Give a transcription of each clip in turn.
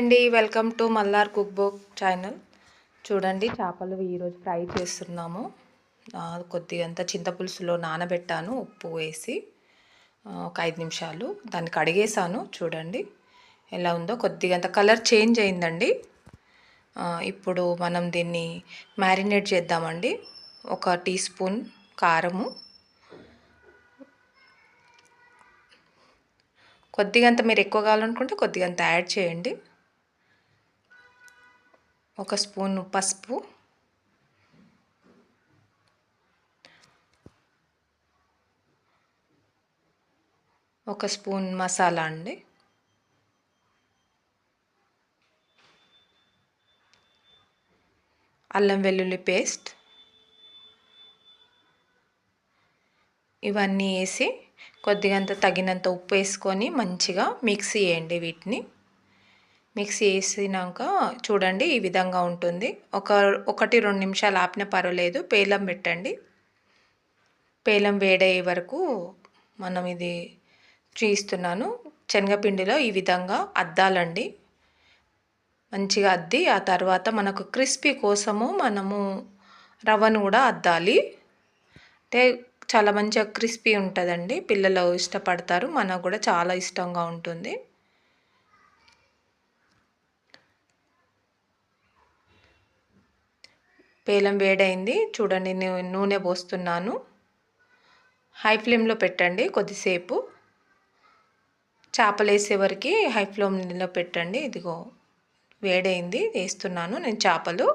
అండి welcome to మల్లార్ cook book channel. చూడండి చేపలు ఈరోజు ఫ్రై చేస్తున్నాము. కొద్దిగంత చింతపులుసులో నానబెట్టాను ఉప్పు వేసి ఒక 5 నిమిషాలు. దాన్ని కడిగేసాను. చూడండి ఎలా ఉందో. కొద్దిగంత కలర్ చేంజ్ అయిందండి. ఇప్పుడు మనం దీన్ని మ్యారినేట్ చేద్దామండి. 1 టీ స్పూన్ కారము, కొద్దిగంత మీరు ఎక్కువ కావాలనుకుంటే కొద్దిగంత యాడ్ చేయండి. 1 స్పూన్ పసుపు, 1 స్పూన్ మసాలా అండి, అల్లం వెల్లుల్లి పేస్ట్, ఇవన్నీ వేసి కొద్దిగంత తగినంత ఉప్పు వేసుకొని మంచిగా మిక్సీ చేయండి. వీటిని మిక్సీ వేసినాక చూడండి ఈ విధంగా ఉంటుంది. 1-2 నిమిషాలు ఆపిన పర్వాలేదు. పేలం పెట్టండి. పేలం వేడయ్యే వరకు మనం ఇది చూస్తున్నాను. శనగపిండిలో ఈ విధంగా అద్దాలండి. మంచిగా అద్ది ఆ తర్వాత మనకు క్రిస్పీ కోసము మనము రవ్వను కూడా అద్దాలి. అంటే చాలా మంచిగా క్రిస్పీ ఉంటుందండి. పిల్లలు ఇష్టపడతారు, మనకు కూడా చాలా ఇష్టంగా ఉంటుంది. పేలం వేడైంది. చూడండి నూనె పోస్తున్నాను. హై ఫ్లేమ్లో పెట్టండి కొద్దిసేపు. చేపలు వేసే వరకు హై ఫ్లేమ్లో పెట్టండి. ఇదిగో వేడైంది, వేస్తున్నాను నేను చేపలు.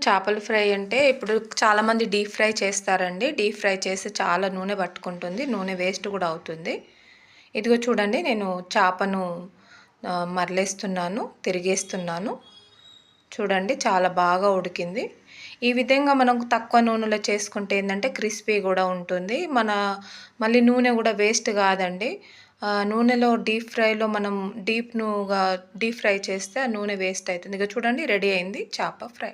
చేపల ఫ్రై అంటే ఇప్పుడు చాలామంది డీప్ ఫ్రై చేస్తారండి. డీప్ ఫ్రై చేసి చాలా నూనె పట్టుకుంటుంది, నూనె వేస్ట్ కూడా అవుతుంది. ఇదిగో చూడండి నేను చేపను మరలేస్తున్నాను, తిరిగేస్తున్నాను. చూడండి చాలా బాగా ఉడికింది. ఈ విధంగా మనం తక్కువ నూనెలో చేసుకుంటే ఏంటంటే క్రిస్పీ కూడా ఉంటుంది. మళ్ళీ నూనె కూడా వేస్ట్ కాదండి. నూనెలో డీప్ ఫ్రైలో మనం డీప్ ఫ్రై చేస్తే ఆ నూనె వేస్ట్ అవుతుంది. ఇక చూడండి రెడీ అయింది చేప ఫ్రై.